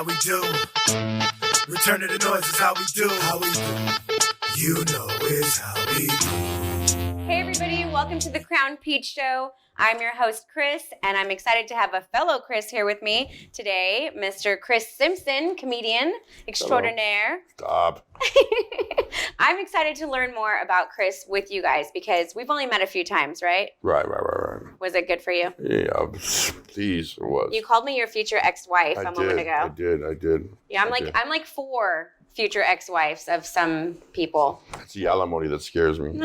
how we do. Return to the noise is how we do. How we do. You know it's how we do. Hey everybody, welcome to the Crown Peach Show. I'm your host, Chris, and I'm excited to have a fellow Chris here with me today, Mr. Chris Simpson, comedian extraordinaire. Stop. I'm excited to learn more about Chris with you guys because we've only met a few times, right? Right. Was it good for you? Yeah, please, it was. You called me your fufuture ex-wife a moment ago. I did. Yeah, I'm like 4 future ex-wives of some people. It's the alimony that scares me.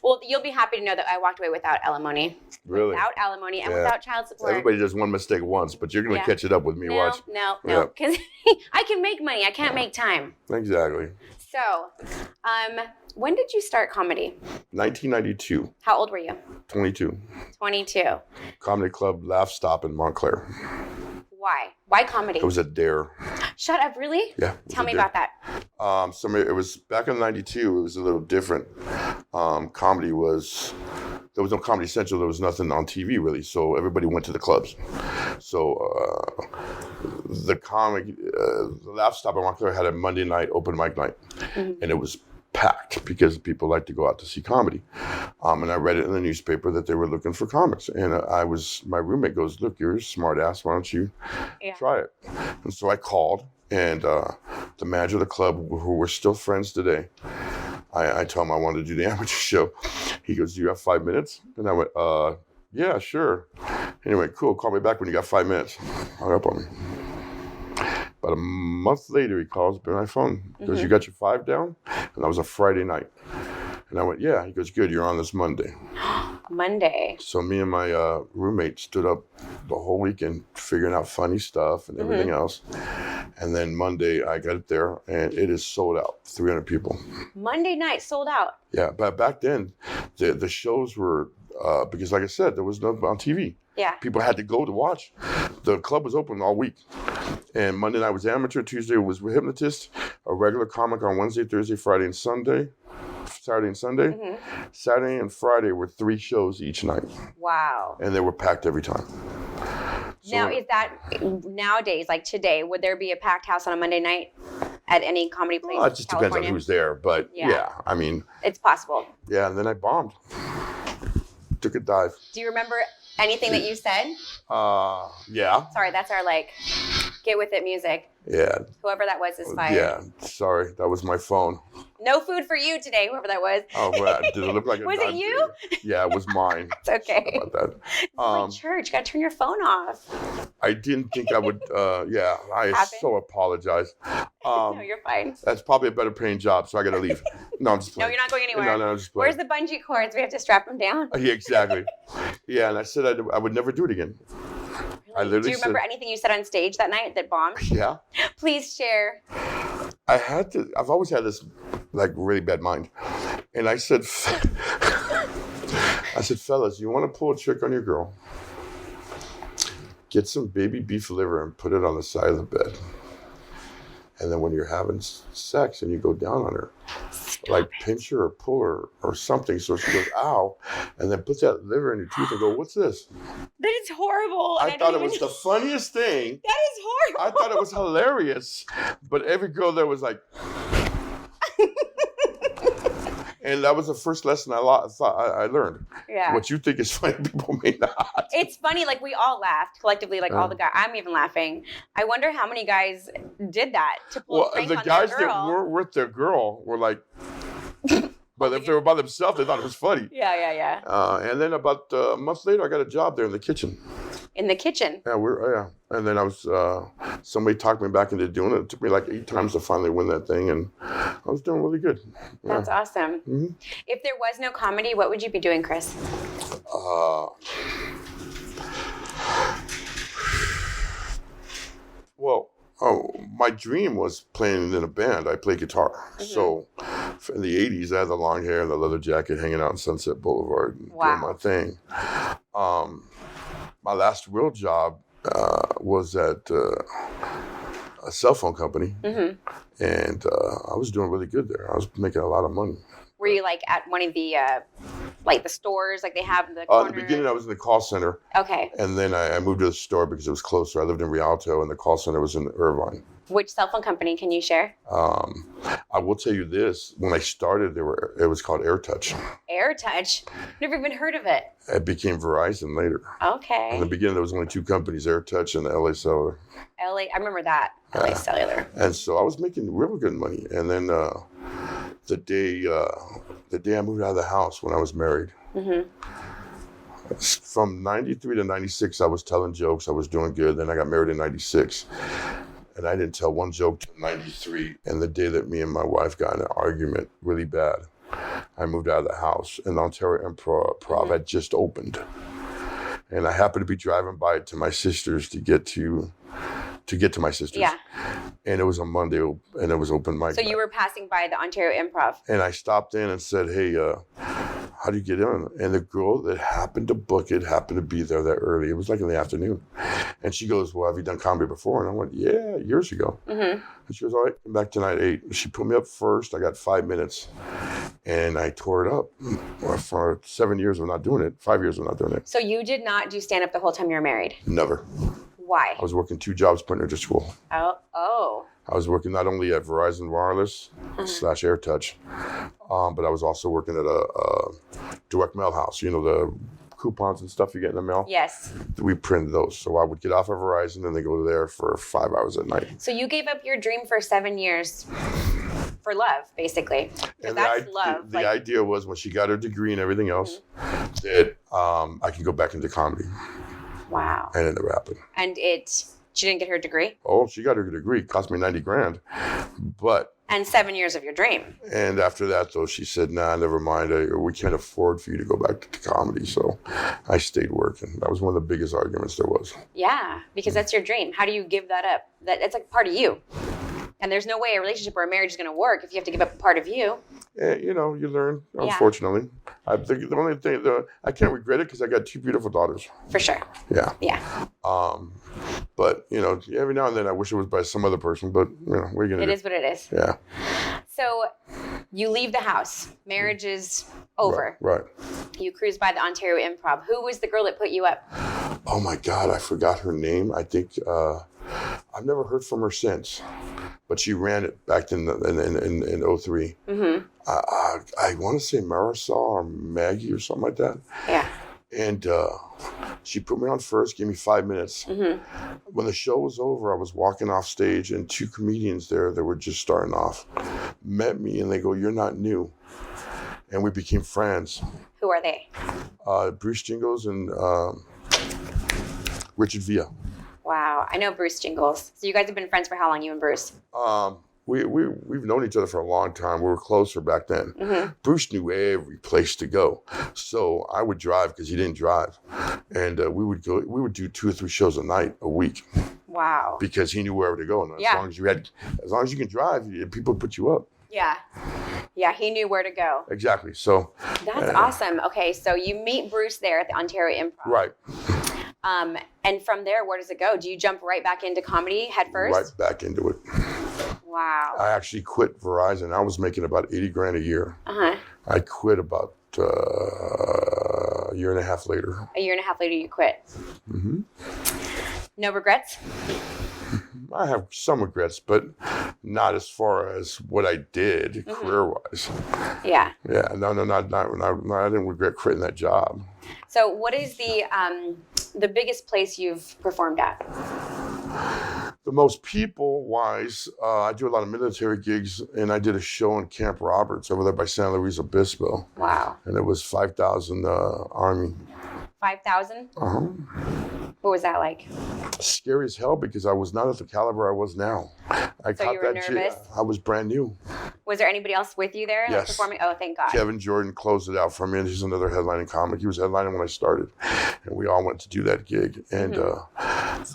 Well, you'll be happy to know that I walked away without alimony. Really? Without alimony and without child support. Everybody does one mistake once, but you're going to catch it up with me. Watch. No. Because I can make money. I can't make time. Exactly. So, when did you start comedy? 1992. How old were you? 22. 22. Comedy Club Laugh Stop in Montclair. Why? Why comedy? It was a dare. Shut up, really? Yeah. Tell me about that. It was back in 92. It was a little different. Comedy was... There was no Comedy Central. There was nothing on TV, really. So everybody went to the clubs. So the Laugh Stop in Montclair had a Monday night open mic night. Mm-hmm. And it was packed because people like to go out to see comedy. And I read it in the newspaper that they were looking for comics. And my roommate goes, look, you're a smart ass. Why don't you try it? And so I called. And the manager of the club, who we're still friends today, I told him I wanted to do the amateur show. He goes, do you have 5 minutes? And I went, yeah, sure. Anyway, cool. Call me back when you got 5 minutes. Hung up on me. About a month later, he calls me on my phone. He goes, you got your 5 down? And that was a Friday night. And I went, yeah. He goes, good, you're on this Monday. Monday. So me and my roommate stood up the whole weekend figuring out funny stuff and everything else. And then Monday, I got it there, and it is sold out, 300 people. Monday night, sold out? Yeah, but back then, the shows were, because like I said, there was nothing on TV. Yeah. People had to go to watch. The club was open all week. And Monday night was amateur, Tuesday was hypnotist, a regular comic on Wednesday, Thursday, Friday, and Sunday. Saturday and Sunday. Mm-hmm. Saturday and Friday were 3 shows each night. Wow. And they were packed every time. So, now, is that nowadays, like today, would there be a packed house on a Monday night at any comedy place? It just depends on who's there, but yeah, I mean. It's possible. Yeah, and then I bombed. Took a dive. Do you remember anything that you said? Yeah. Sorry, that's our get with it music. Yeah. Whoever that was is fired. Yeah, sorry, that was my phone. No food for you today, whoever that was. Oh, well, did it look like a Was it you? Yeah, it was mine. It's okay. Sorry about that. It's like church. You got to turn your phone off. I didn't think I would, I so apologize. No, you're fine. That's probably a better paying job, so I got to leave. No, I'm just playing. No, you're not going anywhere. No, I'm just playing. Where's the bungee cords? We have to strap them down. Yeah, exactly. Yeah, and I said I would never do it again. Really? Do you remember anything you said on stage that night that bombed? Yeah. Please share. I've always had this really bad mind. And I said, fellas, you want to pull a trick on your girl? Get some baby beef liver and put it on the side of the bed. And then when you're having sex and you go down on her, pinch her or pull her or something so she goes, ow, and then put that liver in your tooth and go, what's this? That is horrible. I thought it was the funniest thing. That is horrible. I thought it was hilarious. But every girl there was like... And that was the first lesson I learned. Yeah. What you think is funny, people may not. It's funny, we all laughed collectively, all the guys. I'm even laughing. I wonder how many guys did that to pull a prank on their girl. The guys that were with their girl were like, but if they were by themselves, they thought it was funny. Yeah. And then about a month later, I got a job there in the kitchen. In the kitchen? Yeah, and then I was, somebody talked me back into doing it. It took me 8 times to finally win that thing, and I was doing really good. Yeah. That's awesome. Mm-hmm. If there was no comedy, what would you be doing, Chris? My dream was playing in a band. I play guitar. Mm-hmm. So in the 80s, I had the long hair and the leather jacket hanging out on Sunset Boulevard and doing my thing. My last real job was at a cell phone company. Mm-hmm. And I was doing really good there. I was making a lot of money. Were you like at one of the like the stores like they have in the In corner? the beginning, I was in the call center. Okay. And then I moved to the store because it was closer. I lived in Rialto, and the call center was in Irvine. Which cell phone company can you share? I will tell you this. When I started, it was called AirTouch. AirTouch? Never even heard of it. It became Verizon later. Okay. In the beginning, there was only two companies, AirTouch and LA Cellular. I remember that. LA Cellular. And so I was making real good money. And then the day I moved out of the house when I was married, from 93 to 96, I was telling jokes. I was doing good. Then I got married in 96. And I didn't tell one joke till 93. And the day that me and my wife got in an argument really bad, I moved out of the house. And the Ontario Improv had just opened. And I happened to be driving by to my sister's to get to my sister's. Yeah. And it was a Monday, and it was open mic. So you were passing by the Ontario Improv. And I stopped in and said, hey, how do you get in? And the girl that happened to book it happened to be there that early. It was like in the afternoon. And she goes, well, have you done comedy before? And I went, yeah, years ago. And she goes, all right, come back tonight at 8. She put me up first. I got 5 minutes. And I tore it up. Well, for 7 years of not doing it, 5 years of not doing it. So you did not do stand-up the whole time you were married? Never. Why? I was working 2 jobs putting her to school. Oh. I was working not only at Verizon Wireless / AirTouch, but I was also working at a direct mail house. You know, the coupons and stuff you get in the mail? Yes. We printed those. So I would get off of Verizon and then go there for 5 hours at night. So you gave up your dream for 7 years for love, basically. And that's love. The idea was when she got her degree and everything else, that I could go back into comedy. Wow. And it never happened. And she didn't get her degree? Oh, she got her degree. It cost me $90,000. But. And 7 years of your dream. And after that, though, she said, nah, never mind. We can't afford for you to go back to comedy. So I stayed working. That was one of the biggest arguments there was. Yeah, because that's your dream. How do you give that up? It's like part of you. And there's no way a relationship or a marriage is going to work if you have to give up a part of you. You know, you learn, unfortunately. I think the only thing, I can't regret it because I got 2 beautiful daughters. For sure. Yeah. Yeah. But, you know, every now and then I wish it was by some other person, but, you know, what are you going to do? It is what it is. Yeah. So you leave the house. Marriage is over. Right. You cruise by the Ontario Improv. Who was the girl that put you up? Oh, my God. I forgot her name. I think I've never heard from her since. But she ran it back in 03. I want to say Marisol or Maggie or something like that. Yeah. And she put me on first, gave me 5 minutes. When the show was over, I was walking off stage, and 2 comedians there that were just starting off met me, and they go, "You're not new." And we became friends. Who are they? Bruce Jingles and Richard Villa. Wow, I know Bruce Jingles. So you guys have been friends for how long, you and Bruce? We've known each other for a long time. We were closer back then. Bruce knew every place to go, so I would drive because he didn't drive, and we would do 2 or 3 shows a week. Wow. Because he knew where to go, and as long as you can drive, people put you up. Yeah. Yeah, he knew where to go. Exactly. So that's awesome. Okay, so you meet Bruce there at the Ontario Improv. Right. And from there, where does it go? Do you jump right back into comedy head first? Right back into it. Wow. I actually quit Verizon. I was making about $80,000 a year. I quit about a year and a half later. A year and a half later, you quit. No regrets? I have some regrets, but not as far as what I did career-wise. Yeah. Yeah. No, I didn't regret quitting that job. So what is the biggest place you've performed at? The most people-wise, I do a lot of military gigs, and I did a show in Camp Roberts over there by San Luis Obispo. Wow. And it was 5,000 Army. 5,000? What was that like? Scary as hell because I was not at the caliber I was now. So you were nervous? I was brand new. Was there anybody else with you there? Yes. Performing? Oh, thank God. Kevin Jordan closed it out for me, and he's another headlining comic. He was headlining when I started, and we all went to do that gig. And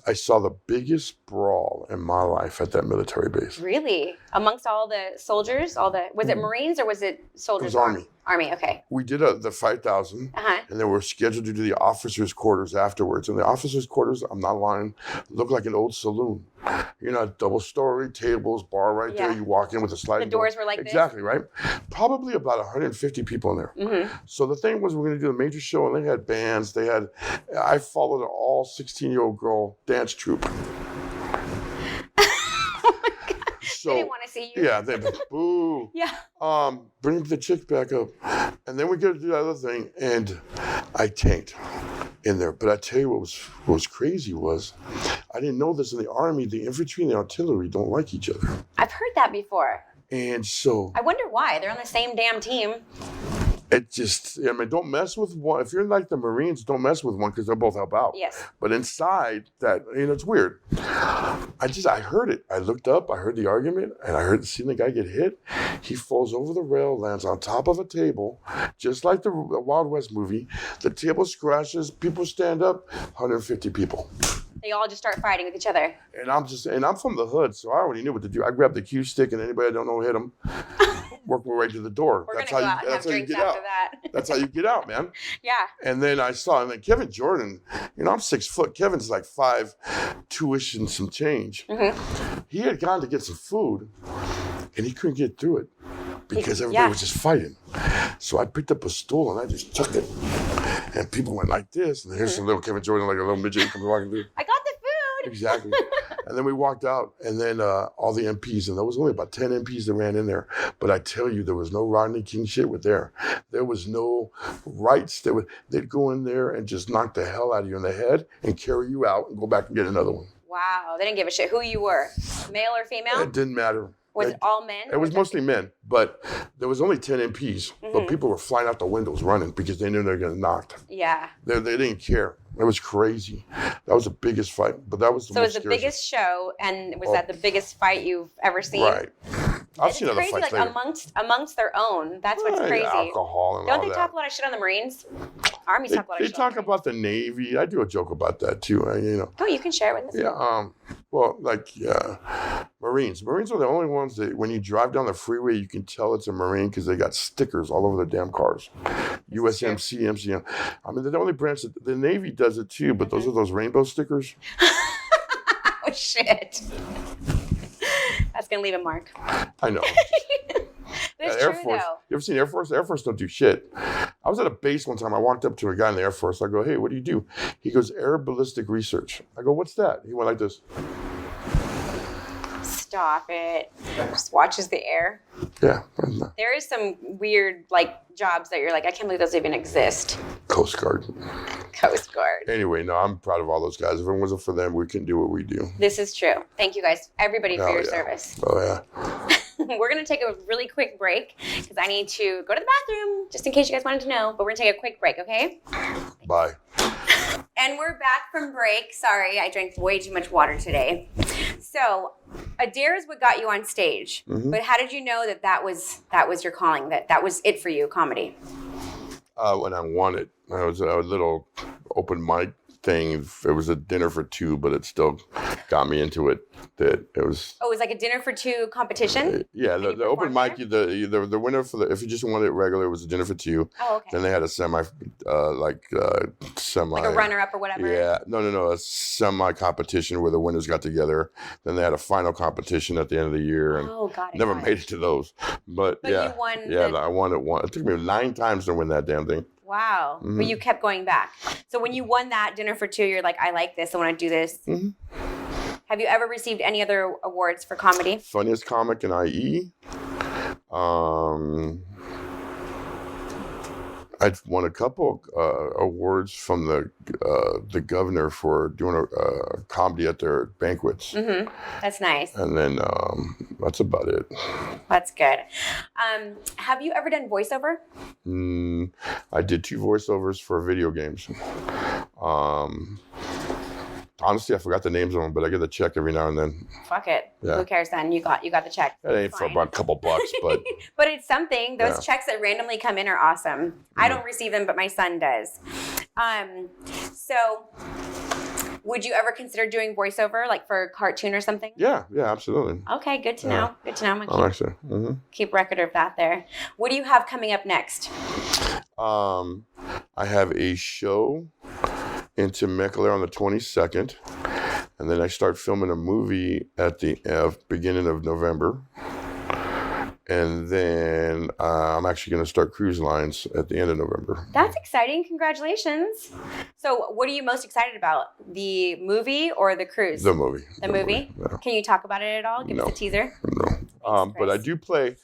I saw the biggest brawl in my life at that military base. Really? Amongst all the soldiers? Was it Marines or was it soldiers? It was Army. Army, okay. We did the 5,000, Uh-huh. and then we're scheduled to do the officers' quarters afterwards. And the officers' quarters, I'm not lying, look like an old saloon. You know, double-story tables, bar right there. You walk in with a sliding The doors were like this? Exactly, right? Probably about 150 people in there. Mm-hmm. So the thing was, we're going to do a major show, and they had bands. I followed an all 16-year-old girl dance troupe. So, they didn't want to see you. Yeah, they boo. Yeah. Bring the chick back up. And then we get to do that other thing, and I tanked in there. But I tell you what was crazy was, I didn't know this in the Army, the infantry and the artillery don't like each other. I've heard that before. And so... I wonder why. They're on the same damn team. It just, I mean, don't mess with one. If you're like the Marines, don't mess with one because they'll both help out. Yes. But inside that, it's weird. I heard it. I looked up, I heard the argument, and I seen the guy get hit. He falls over the rail, lands on top of a table, just like the Wild West movie. The table scratches, people stand up, 150 people. They all just start fighting with each other. And I'm from the hood, so I already knew what to do. I grabbed the cue stick, and anybody I don't know hit them. Work my way to the door. We're going to go out and have drinks after that. That's how you get out, man. Yeah. And then Kevin Jordan, I'm 6 foot. Kevin's like 5'2" and some change. Mm-hmm. He had gone to get some food, and he couldn't get through it because everybody was just fighting. So I picked up a stool, and I just took it. And people went like this, and here's some little Kevin Jordan, like a little midget coming walking through. I got the food. Exactly. And then we walked out, and then all the MPs, and there was only about 10 MPs that ran in there. But I tell you, there was no Rodney King shit with there. There was no rights. They'd go in there and just knock the hell out of you in the head and carry you out and go back and get another one. Wow. They didn't give a shit who you were, male or female? It didn't matter. Was it all men? It was mostly men, but there was only 10 MPs. Mm-hmm. But people were flying out the windows running because they knew they were getting knocked. Yeah. They didn't care. It was crazy. That was the biggest fight, but that was the most So it was the biggest show, and was that the biggest fight you've ever seen? Right. I've seen other crazy, fights like later. amongst their own. That's what's crazy. Alcohol and Don't all they that. talk a lot of shit on the Marines? Armies talk a lot of shit. They talk about the Navy. I do a joke about that too. Oh, you can share it with us. Yeah. Marines. Marines are the only ones that when you drive down the freeway, you can tell it's a Marine because they got stickers all over the damn cars. USMC, MCM. I mean, they're the only branch that the Navy does it too, but those are those rainbow stickers. Oh, shit. That's going to leave a mark. I know. That's Air true, Force. though. You ever seen Air Force? Air Force don't do shit. I was at a base one time. I walked up to a guy in the Air Force. I go, hey, what do you do? He goes, air ballistic research. I go, what's that? He went like this. Stop it. Just watches the air. Yeah. There is some weird, jobs that you're like, I can't believe those even exist. Coast Guard. Coast Guard. Anyway, no, I'm proud of all those guys. If it wasn't for them, we couldn't do what we do. This is true. Thank you guys, everybody, for your service. Oh, yeah. We're going to take a really quick break because I need to go to the bathroom, just in case you guys wanted to know. But we're going to take a quick break, okay? Bye. And we're back from break. Sorry, I drank way too much water today. So, Adair is what got you on stage. Mm-hmm. But how did you know that was your calling, that was it for you, comedy? When I won it, I was a little open mic thing. It was a dinner for two, but it still got me into it. That it was. Oh, it was like a dinner for two competition. Yeah, the open mic. The winner for if you just wanted it regular, it was a dinner for two. Oh, okay. Then they had a semi. Like a runner up or whatever. Yeah, no, a semi competition where the winners got together. Then they had a final competition at the end of the year, and never made it to those. But yeah, you won. Yeah, I won it one. It took me 9 times to win that damn thing. Wow. Mm-hmm. But you kept going back. So when you won that dinner for two, you're like, I like this. I want to do this. Mm-hmm. Have you ever received any other awards for comedy? Funniest comic in IE. I've won a couple awards from the governor for doing a comedy at their banquets. Mm-hmm. That's nice. And then that's about it. That's good. Have you ever done voiceover? I did 2 voiceovers for video games. Honestly, I forgot the names of them, but I get a check every now and then. Fuck it. Yeah. Who cares then? You got the check. That ain't for about a couple bucks, but... But it's something. Those checks that randomly come in are awesome. I don't receive them, but my son does. So Would you ever consider doing voiceover, like for a cartoon or something? Yeah, absolutely. Okay, good to know. Good to know. I'm I gonna like that. Mm-hmm. keep record of that there. What do you have coming up next? I have a show in Temecula on the 22nd, and then I start filming a movie at the beginning of November. And then I'm actually going to start cruise lines at the end of November. That's exciting. Congratulations. So what are you most excited about? The movie or the cruise? The movie. The movie? Yeah. Can you talk about it at all? Give us a teaser. No. But I do play...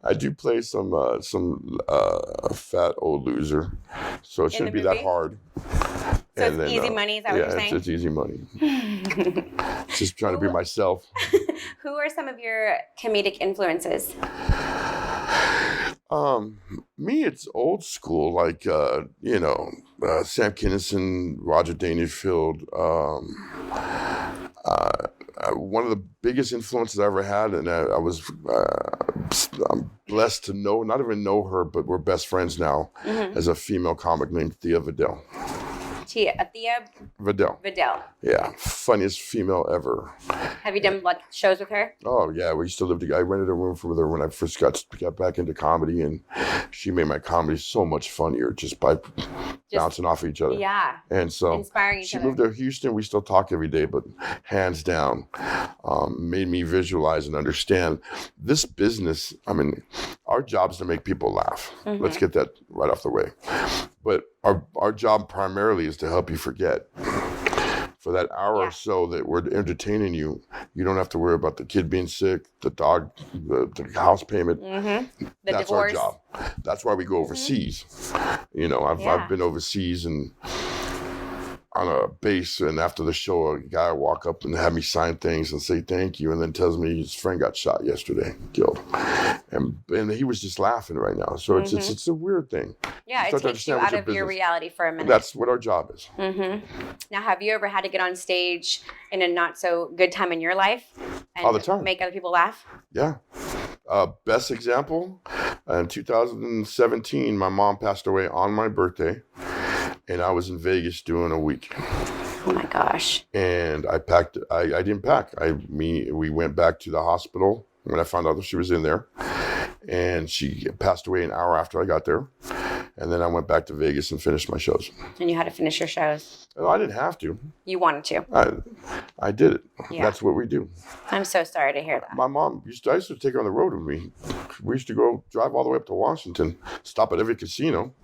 I do play some fat old loser, so it shouldn't be that hard. So it's easy money, is that what you're saying? Yeah, it's easy money. Just trying to be myself. Who are some of your comedic influences? Me, it's old school, like, Sam Kinison, Roger Dangerfield. One of the biggest influences I ever had, and I'm blessed to not even know her, but we're best friends now, as a female comic named Thea Vidal. Thea Vidal. Yeah, funniest female ever. Have you done shows with her? Oh yeah, we used to live together. I rented a room with her when I first got back into comedy, and she made my comedy so much funnier just by bouncing off each other. Yeah. And so inspiring each she other. moved to Houston. We still talk every day, but hands down, made me visualize and understand this business. I mean, our job is to make people laugh. Let's get that right off the way. But our job primarily is to help you forget. For that hour or so that we're entertaining you, you don't have to worry about the kid being sick, the dog, the house payment. That's divorce. our job. That's why we go overseas. I've been overseas and on a base, and after the show, a guy walk up and have me sign things and say thank you, and then tells me his friend got shot yesterday, killed, and he was just laughing right now. So it's a weird thing. Yeah, it takes you out of your reality for a minute. That's what our job is. Now, have you ever had to get on stage in a not so good time in your life and all the time, make other people laugh? Yeah. Best example, in 2017, my mom passed away on my birthday. And I was in Vegas doing a week. Oh my gosh. And I packed, I didn't pack. We went back to the hospital when I found out that she was in there. And she passed away an hour after I got there. And then I went back to Vegas and finished my shows. And you had to finish your shows? No, I didn't have to. You wanted to? I did it. Yeah. That's what we do. I'm so sorry to hear that. My mom I used to take her on the road with me. We used to go drive all the way up to Washington, stop at every casino.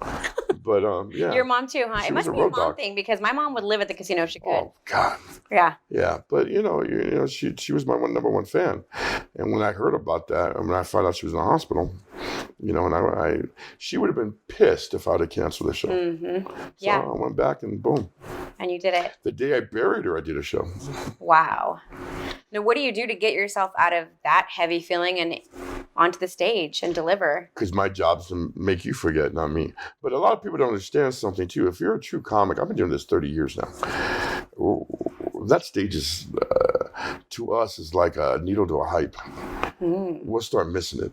But yeah. Your mom too, huh? It must be a mom thing, because my mom would live at the casino if she could. Oh God. Yeah. Yeah, but she was my number one fan, and when I heard about that, and when I found out she was in the hospital, and she would have been pissed if I'd have canceled the show. So I went back and boom. And you did it. The day I buried her, I did a show. Wow. Now, what do you do to get yourself out of that heavy feeling and onto the stage and deliver? Because my job is to make you forget, not me. But a lot of people don't understand something too. If you're a true comic, I've been doing this 30 years now. That stage is, to us, is like a needle to a hype. We'll start missing it.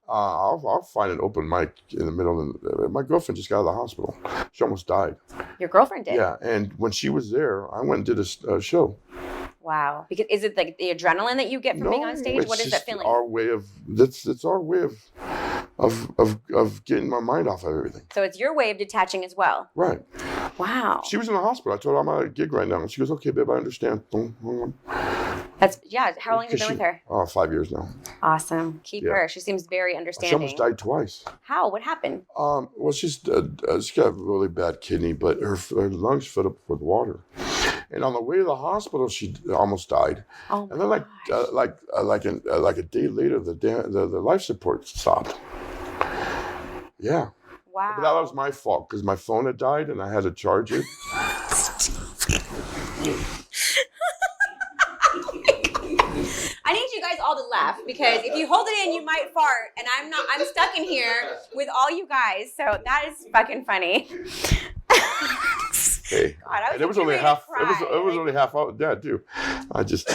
I'll find an open mic in the middle. My girlfriend just got out of the hospital. She almost died. Your girlfriend did? Yeah, and when she was there, I went and did a show. Wow. Because is it like the adrenaline that you get from being on stage? What is that feeling? Our way of it's our way of getting my mind off of everything. So it's your way of detaching as well. Right. Wow. She was in the hospital. I told her I'm at a gig right now. And she goes, "Okay, babe, I understand." How long have you been with her? 5 years now. Awesome. Keep her. She seems very understanding. She almost died twice. How? What happened? Well, she's got a really bad kidney, but her lungs filled up with water. And on the way to the hospital, she almost died. Oh, and then, like a day later, the life support stopped. Yeah. Wow. But that was my fault because my phone had died and I had to charge it. I need you guys all to laugh, because if you hold it in, you might fart, and I'm stuck in here with all you guys. So that is fucking funny. Hey. God, and it was only half. It was only half out. Yeah, too. I just,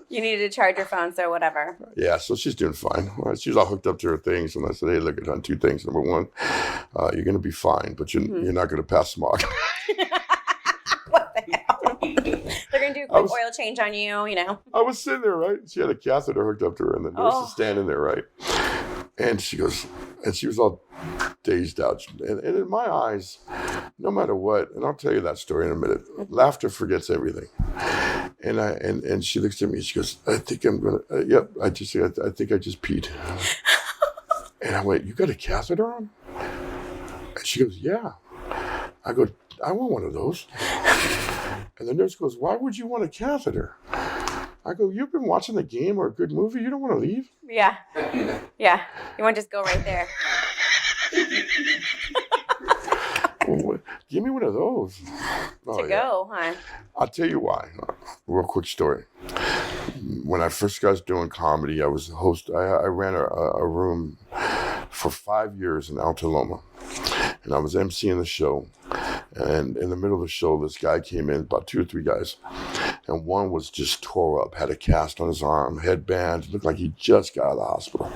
You needed to charge your phone, so whatever. Yeah, so she's doing fine. Well, she's all hooked up to her things, and I said, "Hey, look, on two things. Number one, you're going to be fine, but you're not going to pass smog." do a quick oil change on you, I was sitting there, right? She had a catheter hooked up to her, and the nurse is standing there, right? And she goes, and she was all dazed out. And in my eyes, no matter what, and I'll tell you that story in a minute, laughter forgets everything. And she looks at me and she goes, I think I'm going to, yep, I think I just peed. And I went, you got a catheter on? And she goes, yeah. I go, I want one of those. And the nurse goes, why would you want a catheter? I go, you've been watching the game or a good movie, you don't want to leave? Yeah. Yeah. You want to just go right there. Well, give me one of those. Go, huh? I'll tell you why. Real quick story. When I first got doing comedy, I was the host. I ran a room for 5 years in Alta Loma. And I was emceeing the show. And in the middle of the show, this guy came in, about 2 or 3 guys. And one was just tore up, had a cast on his arm, headband, looked like he just got out of the hospital.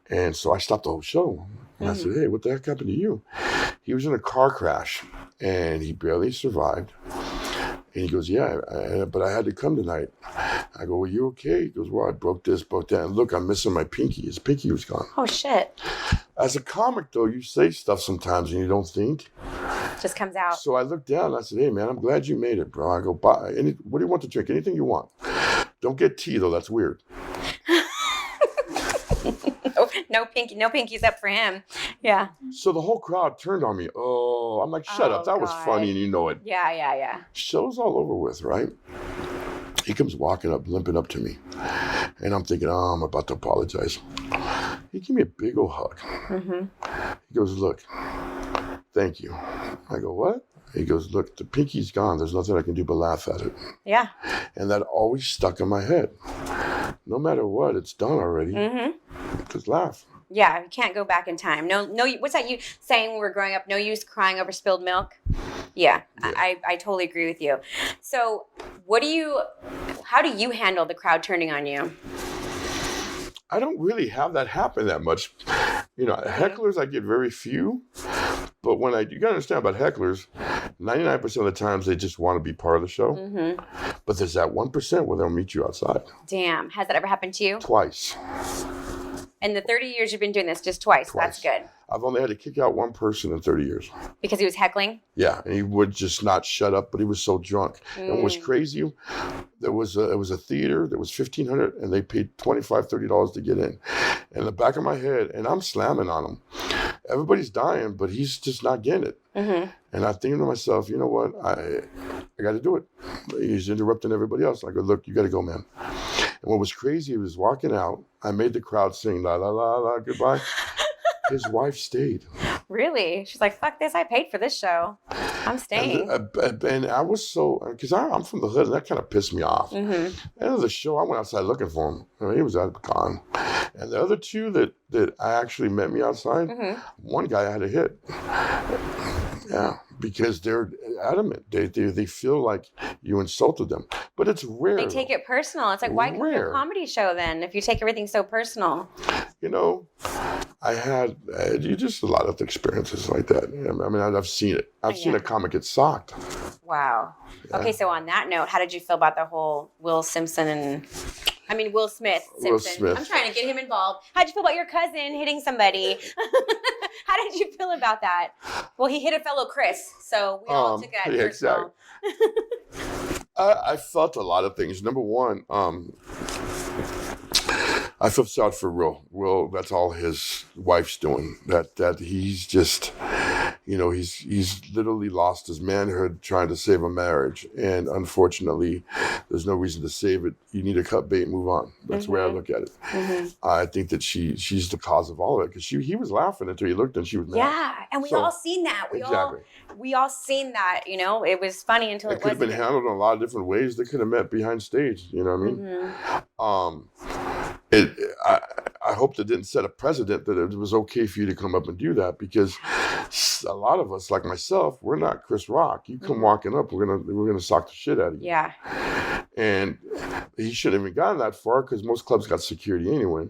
And so I stopped the whole show. And I said, hey, what the heck happened to you? He was in a car crash, and he barely survived. And he goes, yeah, but I had to come tonight. I go, well, you okay? He goes, well, I broke this, broke that. And look, I'm missing my pinky. His pinky was gone. Oh, shit. As a comic, though, you say stuff sometimes and you don't think. Just comes out. So I looked down and I said, hey, man, I'm glad you made it, bro. I go, what do you want to drink? Anything you want. Don't get tea, though. That's weird. No pinkies up for him. Yeah. So the whole crowd turned on me. Oh, I'm like, shut up. That was funny and you know it. Yeah. Show's all over with, right? He comes walking up, limping up to me. And I'm thinking, oh, I'm about to apologize. He gave me a big old hug. He goes, look, thank you. I go, what? He goes, look, the pinky's gone. There's nothing I can do but laugh at it. Yeah. And that always stuck in my head. No matter what, it's done already. Just laugh. Yeah, you can't go back in time. No. What's that you saying when we were growing up? No use crying over spilled milk. Yeah. I totally agree with you. So, how do you handle the crowd turning on you? I don't really have that happen that much. Hecklers, I get very few. But you got to understand about hecklers, 99% of the times they just want to be part of the show. But there's that 1% where they'll meet you outside. Damn. Has that ever happened to you? Twice. In the 30 years you've been doing this, just twice. That's good. I've only had to kick out one person in 30 years. Because he was heckling? Yeah, and he would just not shut up, but he was so drunk. And what was crazy, it was a theater that was $1,500, and they paid $25, $30 to get in. And in the back of my head, and I'm slamming on him. Everybody's dying, but he's just not getting it. And I'm thinking to myself, you know what? I got to do it. He's interrupting everybody else. I go, look, you got to go, man. And what was crazy, he was walking out. I made the crowd sing, la, la, la, la, goodbye. His wife stayed. Really? She's like, fuck this. I paid for this show. I'm staying. And I was because I'm from the hood, and that kind of pissed me off. End of the show, I went outside looking for him. He was gone. And the other two that actually met me outside, one guy I had to hit. Yeah, because they're adamant. They feel like you insulted them. But it's rare. They take it personal. It's like, why come you a comedy show then if you take everything so personal? I had just a lot of experiences like that. I mean, I've seen it. I've seen a comic get socked. Wow. Yeah. Okay, so on that note, how did you feel about the whole Will Smith Simpson? I'm trying to get him involved. How'd you feel about your cousin hitting somebody? How did you feel about that? Well, he hit a fellow Chris, so we all took that personal. Exactly. I felt a lot of things. Number one, I feel sad for Will. Will, that's all his wife's doing. That he's just, he's literally lost his manhood trying to save a marriage. And unfortunately, there's no reason to save it. You need to cut bait and move on. That's the way I look at it. I think that she's the cause of all of it, because he was laughing until he looked and she was mad. Yeah, and we all seen that. We all seen that, it was funny until it wasn't. It could have been handled in a lot of different ways. They could have met behind stage, you know what I mean? I hope that didn't set a precedent that it was okay for you to come up and do that, because a lot of us, like myself, we're not Chris Rock. You come walking up, we're gonna sock the shit out of you. Yeah. And he shouldn't have even gotten that far, because most clubs got security anyway.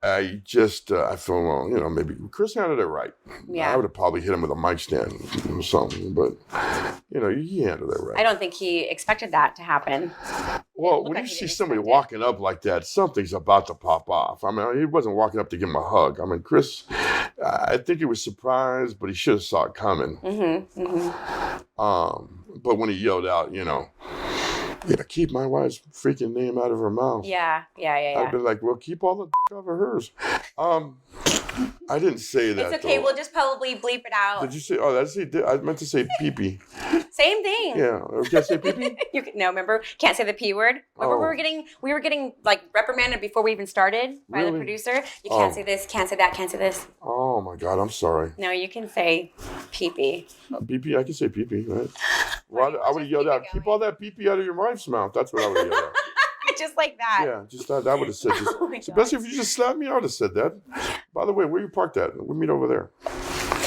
I feel, well, maybe Chris handled it right. Yeah. I would have probably hit him with a mic stand or something, but, You know, he handled it right. I don't think he expected that to happen. Well, when you see somebody walking up like that, something's about to pop off. I mean, he wasn't walking up to give him a hug. I mean, Chris, I think he was surprised, but he should have saw it coming. But when he yelled out, you know, keep my wife's freaking name out of her mouth. Yeah. I'd been like, well, keep all the out of hers. I didn't say that. It's okay. Though. We'll just probably bleep it out. Did you say? Oh, I meant to say pee-pee. Same thing. Yeah. Can I say pee-pee? No, remember? Can't say the P word. Remember we were getting like reprimanded before we even started by the producer. You can't say this, can't say that, can't say this. Oh my God, I'm sorry. No, you can say pee-pee. Pee-pee, I can say pee-pee, right? Well, I would have yelled out, keep all that pee-pee out of your wife's mouth. That's what I would have yelled out. Just like that. Yeah, just that. I would have said. Especially if you just slapped me, I would have said that. By the way, where you parked at? We'll meet over there.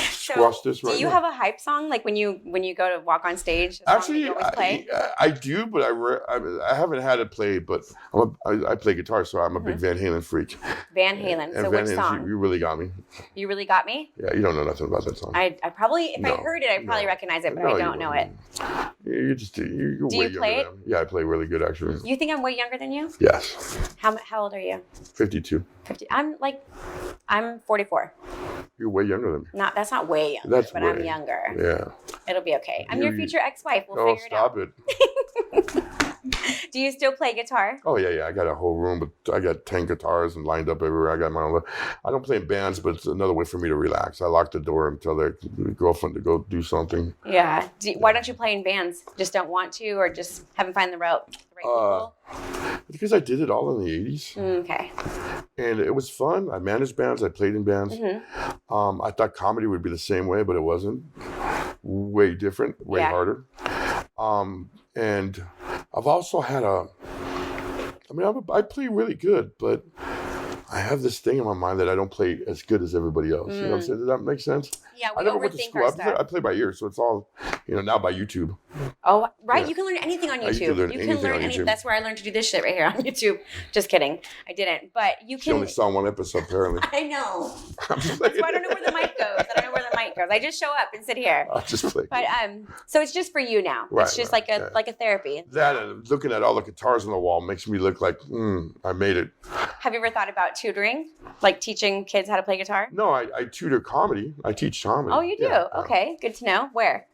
Squash this right now. Do you have a hype song like when you go to walk on stage? Actually, you always play? I do, but I haven't had it played. But I play guitar, so I'm a big Van Halen freak. Van Halen. So which song? You Really Got Me. You Really Got Me? Yeah, you don't know nothing about that song. I probably, if I heard it, I'd probably recognize it, but I don't know it. You're way younger play it? than me. Yeah, I play really good actually. You think I'm way younger than you? Yes. How old are you? 52. 50. I'm 44. You're way younger than me. That's not way younger, but I'm younger. Yeah. It'll be okay. I'm your future ex-wife. We'll figure it out. Oh, stop it. Do you still play guitar? Oh, yeah. I got a whole room, but I got 10 guitars and lined up everywhere. I got my own. I don't play in bands, but it's another way for me to relax. I lock the door and tell their girlfriend to go do something. Yeah. Why don't you play in bands? Just don't want to, or just haven't found the right people? Because I did it all in the 80s. Okay. And it was fun. I managed bands. I played in bands. I thought comedy would be the same way, but it wasn't. Way different, way harder. And I've also had I play really good, but I have this thing in my mind that I don't play as good as everybody else. You know what I'm saying? Does that make sense? Yeah, we I never went to school. I play by ear, so it's all, now by YouTube. Oh, right. Yeah. You can learn anything on YouTube. You can learn anything. That's where I learned to do this shit right here on YouTube. Just kidding. I didn't. But you can. She only saw one episode, apparently. I know. That's why I don't know where the mic goes. I just show up and sit here. I'll just play. But so it's just for you now. Right, it's just like a therapy. That and looking at all the guitars on the wall makes me look like, I made it. Have you ever thought about tutoring? Like teaching kids how to play guitar? No, I tutor comedy. I teach comedy. Oh, you do? Yeah. Okay, good to know. Where?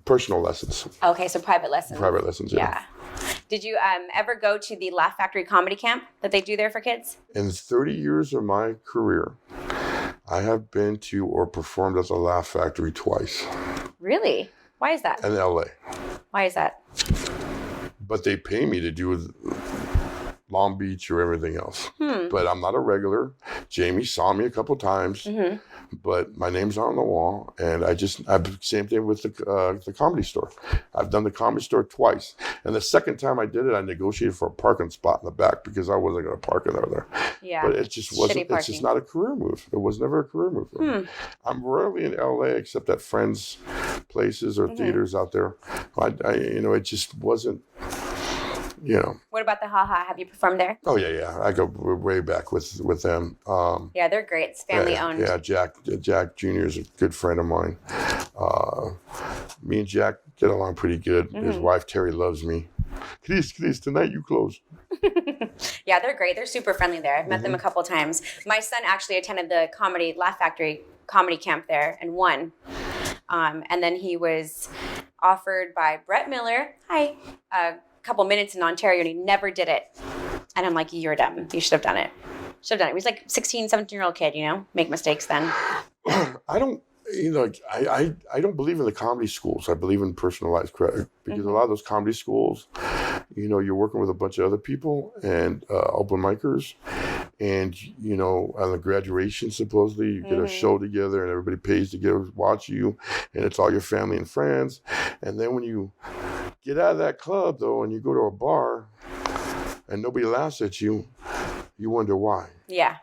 Personal lessons. Okay, so private lessons. Private lessons, yeah. Did you ever go to the Laugh Factory comedy camp that they do there for kids? In 30 years of my career, I have been to or performed at the Laugh Factory twice. Really? Why is that? In LA. Why is that? But they pay me to do Long Beach or everything else. But I'm not a regular. Jamie saw me a couple times, but my name's on the wall. And same thing with the Comedy Store. I've done the Comedy Store twice. And the second time I did it, I negotiated for a parking spot in the back because I wasn't going to park in there. Yeah. But it just wasn't, it's just not a career move. It was never a career move for me. I'm rarely in LA except at friends' places or theaters out there. It just wasn't. What about the Ha Ha? Have you performed there? Oh yeah. I go way back with them. Yeah, they're great. It's family owned. Yeah, Jack Jr. is a good friend of mine. Me and Jack get along pretty good. His wife Terry loves me. Chris, tonight you close. Yeah, they're great. They're super friendly there. I've met them a couple times. My son actually attended the Laugh Factory comedy camp there and won. And then he was offered by Brett Miller. Hi. Couple minutes in Ontario, and he never did it. And I'm like, you're dumb. You should have done it. He was like 16, 17-year-old kid, make mistakes then. I don't believe in the comedy schools. I believe in personalized credit because a lot of those comedy schools, you're working with a bunch of other people and open micers. And, on the graduation, supposedly, you get a show together and everybody pays to watch you. And it's all your family and friends. And then when you get out of that club, though, and you go to a bar and nobody laughs at you, you wonder why. Yeah.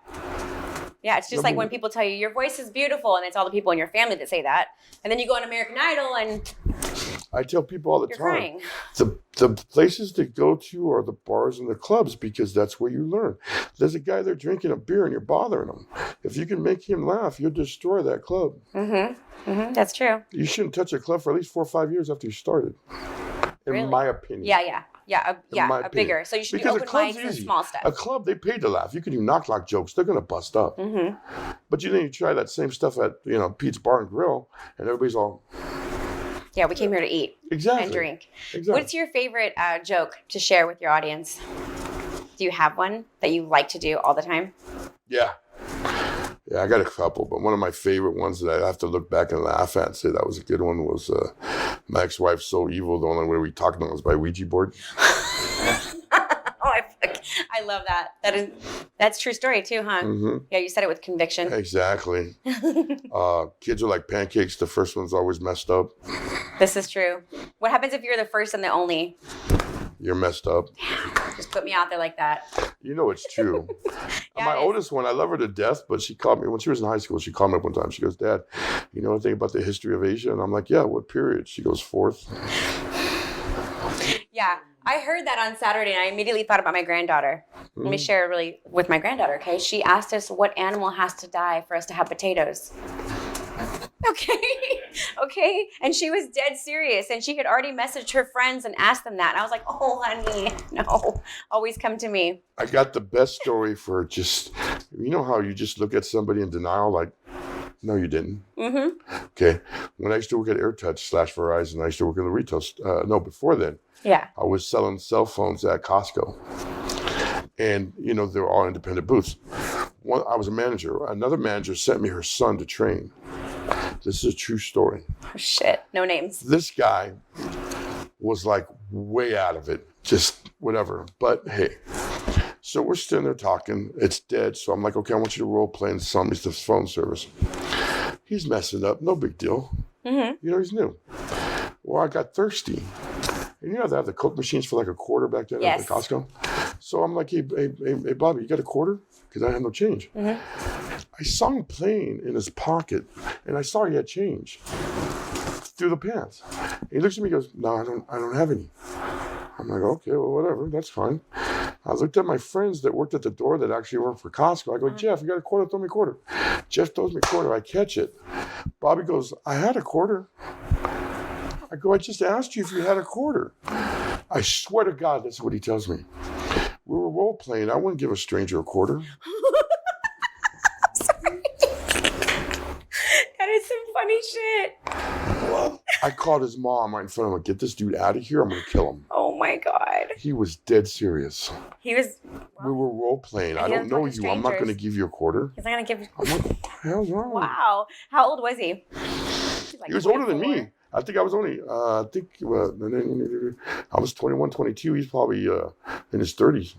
Yeah, it's just like when people tell you your voice is beautiful and it's all the people in your family that say that. And then you go on American Idol and I tell people all the You're time, crying. the places to go to are the bars and the clubs because that's where you learn. There's a guy there drinking a beer and you're bothering him. If you can make him laugh, you'll destroy that club. That's true. You shouldn't touch a club for at least 4 or 5 years after you started, in my opinion. A bigger. So you should Because do open mics and small stuff. A club, they paid to laugh. You can do knock jokes. They're going to bust up. But you try that same stuff at Pete's Bar and Grill, and everybody's all... Yeah, we came here to eat and drink. Exactly. What's your favorite joke to share with your audience? Do you have one that you like to do all the time? Yeah, I got a couple, but one of my favorite ones that I have to look back and laugh at and say that was a good one was my ex-wife's so evil, the only way we talked to him was by Ouija board. I love that. That's true story too, huh? Yeah, you said it with conviction. Exactly. Kids are like pancakes. The first one's always messed up. This is true. What happens if you're the first and the only? You're messed up. Just put me out there like that. It's true. Yeah, my oldest one, I love her to death, but she called me when she was in high school. She called me up one time. She goes, "Dad, you know anything about the history of Asia?" And I'm like, "Yeah, what period?" She goes, "Fourth." Yeah, I heard that on Saturday, and I immediately thought about my granddaughter. Let me share really with my granddaughter, okay? She asked us what animal has to die for us to have potatoes. Okay. And she was dead serious, and she had already messaged her friends and asked them that. And I was like, "Oh, honey, no, always come to me." I got the best story for just, how you just look at somebody in denial, like, no, you didn't. Okay. When I used to work at AirTouch/Verizon, I used to work in the retail, before then. Yeah. I was selling cell phones at Costco. And, they were all independent booths. I was a manager. Another manager sent me her son to train. This is a true story. Oh, shit. No names. This guy was like way out of it. Just whatever. But hey. So we're sitting there talking. It's dead. So I'm like, okay, I want you to role play and sell me the phone service. He's messing up. No big deal. He's new. Well, I got thirsty. And they have the Coke machines for like a quarter back then at the Costco. So I'm like, hey, Bobby, you got a quarter? Because I have no change. I saw him playing in his pocket, and I saw he had change through the pants. And he looks at me and goes, "No, I don't have any." I'm like, "Okay, well, whatever, that's fine." I looked at my friends that worked at the door that actually worked for Costco. I go, "Jeff, you got a quarter? Throw me a quarter." Jeff throws me a quarter. I catch it. Bobby goes, "I had a quarter." I go, "I just asked you if you had a quarter." I swear to God, that's what he tells me. We were role playing. I wouldn't give a stranger a quarter. I'm sorry. That is some funny shit. I called his mom right in front of him. "Get this dude out of here. I'm going to kill him." Oh my God. He was dead serious. He was. We were role playing. I don't know you. I'm not going to give you a quarter. He's not going to give you. I'm like, what the hell's wrong? Wow. How old was he? He was older than me. I think I was only, I was 21, 22. He's probably in his 30s.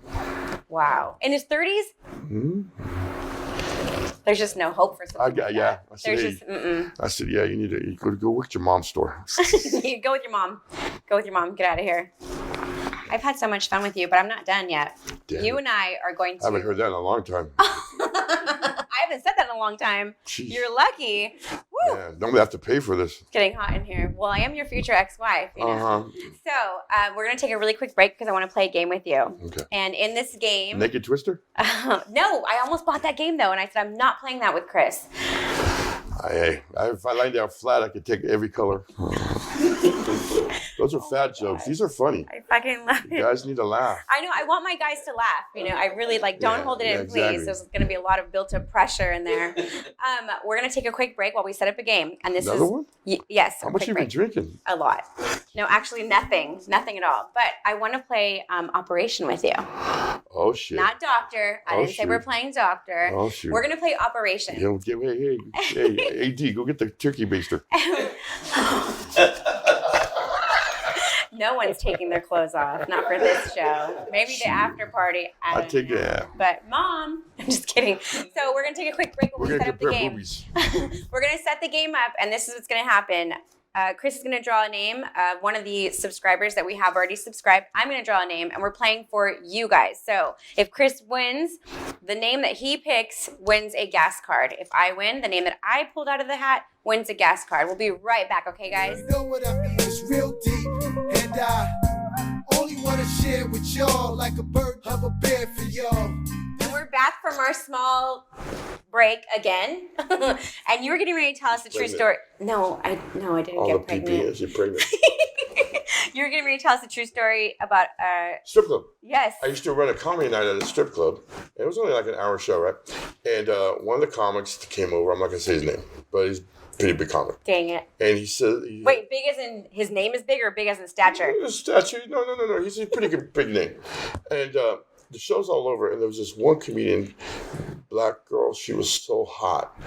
Wow. In his 30s? There's just no hope for something like that. I said, yeah, you need to go work at your mom's store. You go with your mom. Go with your mom. Get out of here. I've had so much fun with you, but I'm not done yet. Damn you it. and I are going to... I haven't heard that in a long time. I haven't said that in a long time. Jeez. You're lucky. Woo. Yeah, don't have to pay for this. It's getting hot in here. Well, I am your future ex-wife. So we're going to take a really quick break because I want to play a game with you. Okay. And in this game... Naked Twister? No, I almost bought that game, though, and I said I'm not playing that with Chris. If I lie down flat, I could take every color. Those are fat jokes. These are funny. I fucking love it. You guys need to laugh. I know. I want my guys to laugh. I really don't hold it in, please. Exactly. There's going to be a lot of built-up pressure in there. We're going to take a quick break while we set up a game. And this Another one? Yes. How much have you been drinking? A lot. No, actually nothing at all. But I want to play Operation with you. Oh, shit. Not Doctor. I didn't say we're playing Doctor. Oh, shoot. We're going to play Operation. Hey, AD, go get the turkey baster. No one's taking their clothes off. Not for this show. Maybe the after party. I don't know. Yeah. But Mom, I'm just kidding. So we're going to take a quick break while we set up the game. Boobies. We're going to set the game up, and this is what's going to happen. Chris is going to draw a name of one of the subscribers that we have already subscribed. I'm going to draw a name, and we're playing for you guys. So if Chris wins, the name that he picks wins a gas card. If I win, the name that I pulled out of the hat wins a gas card. We'll be right back, okay, guys? You know what I mean? It's real deep, and I only want to share with y'all like a bird of a bear for y'all. And we're back from our small break again. And you were getting ready to tell us the true story. No, I didn't get pregnant. Is she pregnant? You were getting ready to tell us the true story about Strip club. yes. I used to run a comedy night at a strip club. It was only like an hour show, right? And one of the comics came over. I'm not gonna say his name, but he's a pretty big comic. Dang it. And he said, Wait, big as in his name is big or big as in stature? His stature? No. He's a pretty good big name. And the show's all over, and there was this one comedian, black girl. She was so hot,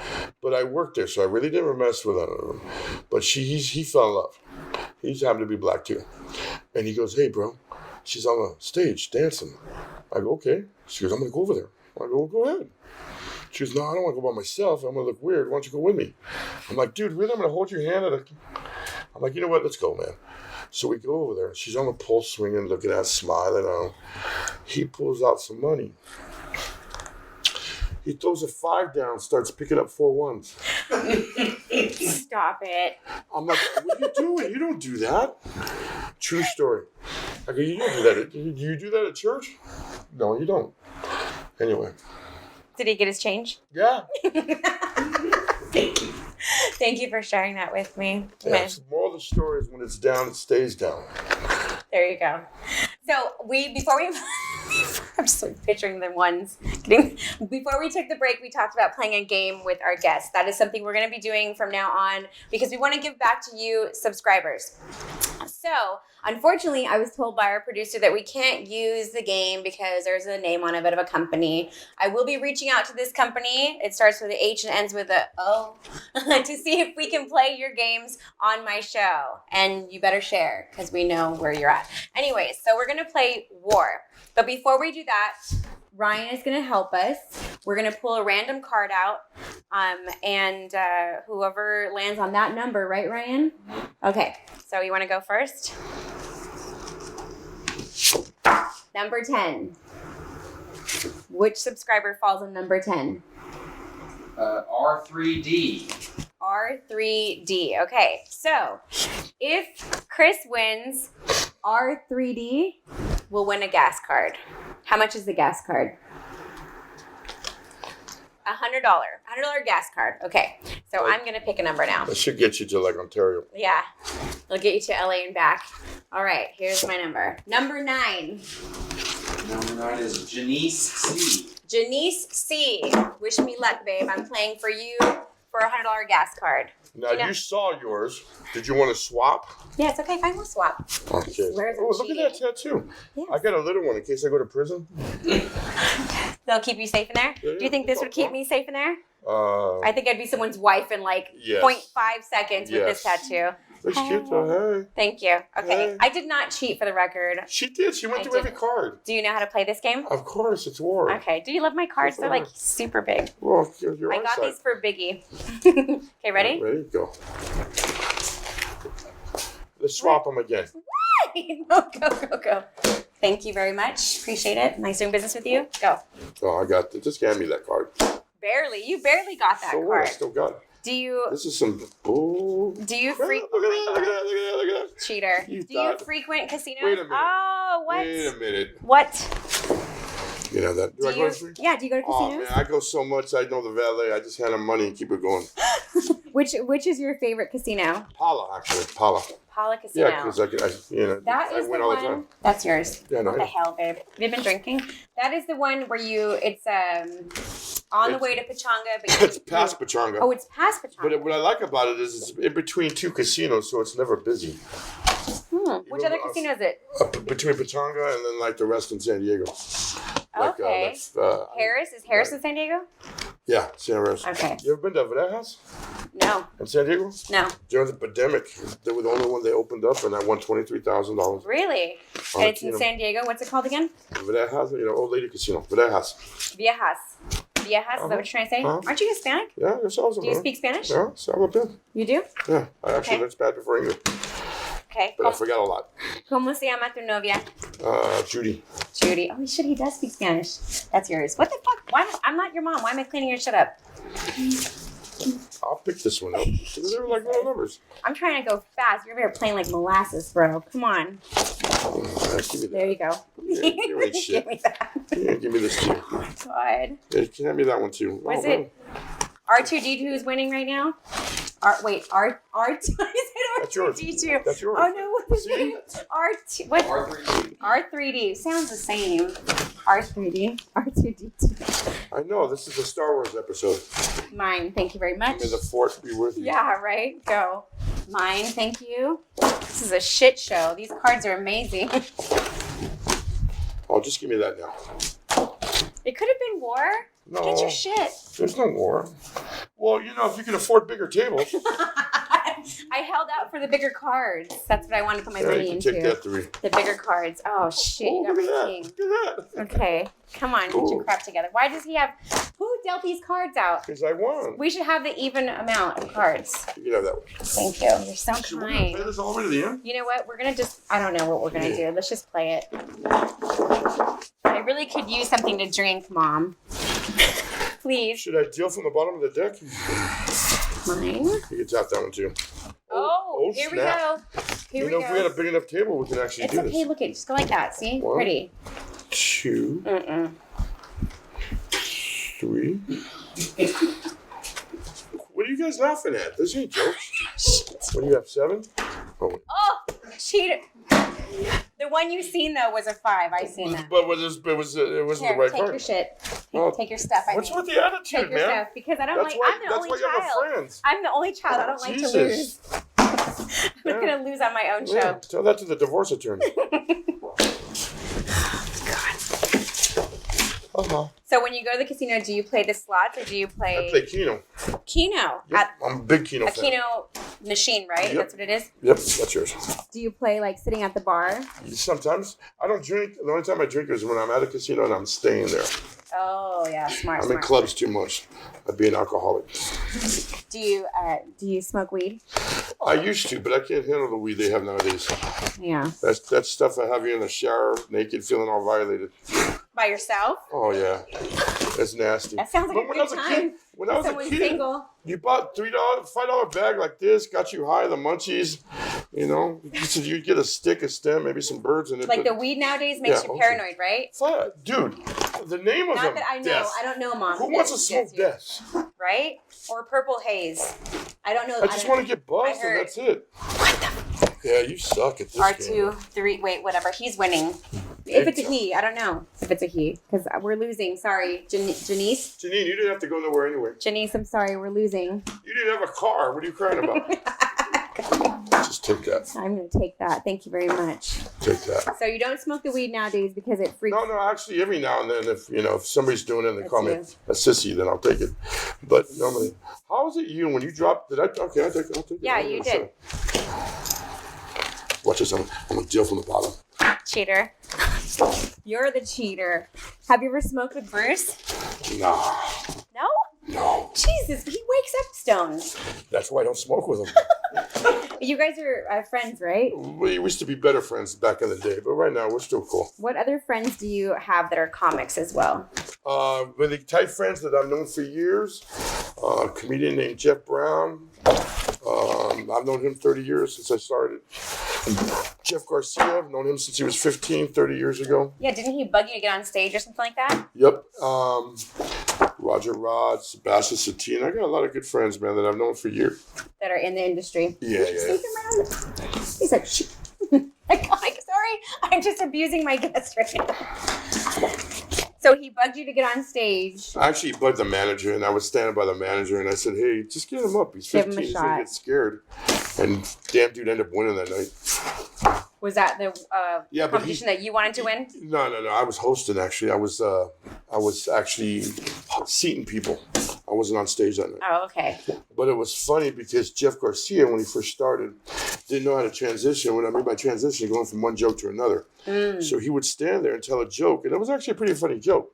but I worked there, so I really didn't mess with her. But he fell in love. He just happened to be black too, and he goes, "Hey, bro, she's on the stage dancing." I go, "Okay." She goes, "I'm gonna go over there." I go, "Go ahead." She goes, "No, I don't want to go by myself. I'm gonna look weird. Why don't you go with me?" I'm like, "Dude, really? I'm gonna hold your hand." I'm like, "You know what? Let's go, man." So we go over there. She's on the pole swinging, looking at us, smiling. He pulls out some money. He throws a 5 down, starts picking up 4 ones. Stop it. I'm like, "What are you doing? You don't do that." True story. I go, "You don't do that. Do you do that at church?" "No, you don't." Anyway. Did he get his change? Yeah. Thank you for sharing that with me. Yeah, moral of the story is when it's down, it stays down. There you go. So before we I'm just like picturing the ones. Before we took the break, we talked about playing a game with our guests. That is something we're going to be doing from now on because we want to give back to you subscribers. So, unfortunately, I was told by our producer that we can't use the game because there's a name on it of a company. I will be reaching out to this company. It starts with an H and ends with a O to see if we can play your games on my show. And you better share because we know where you're at. Anyways, so we're going to play War. But before we do that, Ryan is going to help us. We're going to pull a random card out, and whoever lands on that number, right, Ryan? Okay, so you want to go first? Number 10. Which subscriber falls on number 10? R3D. R3D. Okay, so if Chris wins, R3D will win a gas card. How much is the gas card? $100 gas card. Okay, so I'm going to pick a number now. That should get you to like Ontario. Yeah, it'll get you to LA and back. All right, here's my number. Number 9. Number 9 is Janice C. Janice C. Wish me luck, babe. I'm playing for you for a $100 gas card. Now, you saw yours. Did you want to swap? Yeah, it's okay. Fine, we'll swap. Okay. Where's Oh, look at that tattoo. Yes. I got a little one in case I go to prison. They'll keep you safe in there? Yeah, Do you think this would keep me safe in there? I I think I'd be someone's wife in like Yes. 0.5 seconds with this Yes. tattoo. Looks cute though, hey. Thank you. Okay, Hey. I did not cheat for the record. She did. She went I through every didn't. card. Do you know how to play this game? Of course, it's war. Okay. Do you love my cards? They're like super big. Well, you're I on got side. these for Biggie. Okay, ready? Ready? Go. Let's swap them again. No, go. Thank you very much. Appreciate it. Nice doing business with you. Go. Oh, I got it. Just hand me that card. Barely. You barely got that So what? I card. still got it. Do you This is some bull. do you crap. frequent Look at that, look at that, look at that, look at that. cheater? You Do you thought- frequent casinos? Wait a minute. Oh, what? Wait a minute. What? You know that. Do I Do go you, to free? yeah, do you go to Oh casinos? man, I go so much. I know the valet. I just hand him money and keep it going. Which is your favorite casino? Pala, actually, Pala. Paula Casino. Yeah, because That I is win the all the one. time. That's yours. Yeah, no, What the I- hell, babe? Have you been drinking? That is the one where it's on the It's- way to Pachanga, but It's past Pachanga. Oh, it's past Pachanga. But what I like about it is it's in between 2 casinos, so it's never busy. Which other casino is it? Between Pachanga and then like the rest in San Diego. Like, Okay. that's, Harris? Is Harris in San Diego? yeah, San Diego. Okay. You ever been to Verejas No. in San Diego? No. During the pandemic, they were the only one they opened up, and I won $23,000. Really? On And a it's in casino. San Diego. What's it called again? Verejas, old lady casino. Verejas. Viejas. Viejas, is that what you're trying to say? Aren't you Hispanic? Yeah, yo salgo. Do you speak Spanish? Yeah, salgo bien. You do? Yeah, I actually learned Spanish before English, Okay. but I forgot a lot. ¿Cómo se llama tu novia? Judy. Judy. Oh, shit, he does speak Spanish. That's yours. What the fuck? Why? I'm not your mom. Why am I cleaning your shit up? I'll pick this one up. They were like little numbers. I'm trying to go fast. You're over here playing like molasses, bro. Come on. Give me that. There you go. Yeah, you ain't shit. Give me that. Yeah, give me this too. Oh, God. Yeah, you can hand me that one too. What is Oh, it? R2D2 is winning right now? R2 That's yours. D2. That's yours. Oh no, what is See? it? R2 what? R3D. R3D. Sounds the same. R3D. R2D2. I know, this is a Star Wars episode. Mine, thank you very much. May the force be with you. Yeah, right? Go. Mine, thank you. This is a shit show. These cards are amazing. Oh, just give me that now. It could have been war. No. Get your shit. There's no war. Well, you know, if you can afford bigger tables. I held out for the bigger cards. That's what I want to put my Yeah, money you can into. take that 3. The bigger cards. Oh shit, Oh, you got look my at king. that. Look at that. Okay, come on, get your Ooh. crap together. Why does he have? Who dealt these cards out? Because I won. We should have the even amount of cards. You can have that one. Thank you. You're so Should we play kind. this all the way to the end? You know what? We're gonna just. I don't know what we're gonna do. Let's just play it. I really could use something to drink, Mom. Please. Should I deal from the bottom of the deck? Mine. You can tap that one too. Oh, here we snap. go. Here You we know, go. if we had a big enough table, we could actually It's do okay. this. Look at just go like that. See, 1, pretty. 2, 3. What are you guys laughing at? This ain't jokes. What do you have, 7? Oh, Oh, cheater. The one you seen though was a 5. I seen that. but it wasn't the Here, right take card. your shit. Oh, Take your stuff. What's I mean. with the attitude, Take your man? stuff because I don't That's like. why. I'm the That's only why you have child. no friends. I'm the only child. I don't like to lose. I'm not gonna lose on my own Yeah, show. tell that to the divorce attorney. Uh-huh. So when you go to the casino, do you play the slots or do you I play play Keno. Keno? Yep, I'm a big Keno A fan. Keno machine, right? Yep. That's what it is. Yep, that's yours. Do you play like sitting at the bar? Sometimes I don't drink. The only time I drink is when I'm at a casino and I'm staying there. Oh yeah, smart. I'm in clubs too much. I'd be an alcoholic. Do you smoke weed? I used to, but I can't handle the weed they have nowadays. Yeah. That's stuff I have you in the shower, naked, feeling all violated. By yourself? Oh yeah, that's nasty. That sounds like But a when good I was a time. kid, when I was a Someone's kid, single. you bought $3, $5 bag like this, got you high, the munchies. You know, you'd get a stick, a stem, maybe some birds in it. Like but- the weed nowadays makes Yeah, you okay. paranoid, right? Dude, the name of Not them. that I know. Death. I don't know, Mom. Who wants to smoke you. death? Right? Or purple haze. I don't know. I just want to get buzzed I and heard. that's it. Yeah, you suck at this game. R2, 3, wait, whatever. He's winning. If it's a he, I don't know if it's a he because we're losing. Sorry, Janice. Janine, you didn't have to go nowhere anyway. Janice, I'm sorry, we're losing. You didn't have a car. What are you crying about? Just take that. I'm gonna take that. Thank you very much. Take that. So you don't smoke the weed nowadays because it freaks. No, actually, every now and then, if somebody's doing it and they That's call me you. a sissy, then I'll take it. But normally, how is it you when you drop? Okay, I'll take it. Yeah, you did. Watch this. I'm gonna deal from the bottom. Cheater. You're the cheater. Have you ever smoked with Bruce? Nah, No? no. Jesus, he wakes up stoned. That's why I don't smoke with him. You guys are friends, right? We used to be better friends back in the day, but right now we're still cool. What other friends do you have that are comics as well? Really tight friends that I've known for years. A comedian named Jeff Brown. I've known him 30 years since I started. Jeff Garcia, I've known him since he was 15, 30 years ago. Yeah, didn't he bug you to get on stage or something like that? Yep. Roger Rod, Sebastian Satine. I got a lot of good friends, man, that I've known for years. That are in the industry. Yeah. Sneak around. He's like, shh. like, sorry, I'm just abusing my guest right now. So he bugged you to get on stage. I actually bugged the manager, and I was standing by the manager, and I said, hey, just get him up. He's Give 15. him a He's shot. going to get scared. And damn dude ended up winning that night. Was that the Yeah, but competition that you wanted to win? No. I was hosting, actually. I was actually seating people. I wasn't on stage that night. Oh, okay. But it was funny because Jeff Garcia, when he first started, didn't know how to transition. When I made my transition, going from one joke to another. So he would stand there and tell a joke, and it was actually a pretty funny joke.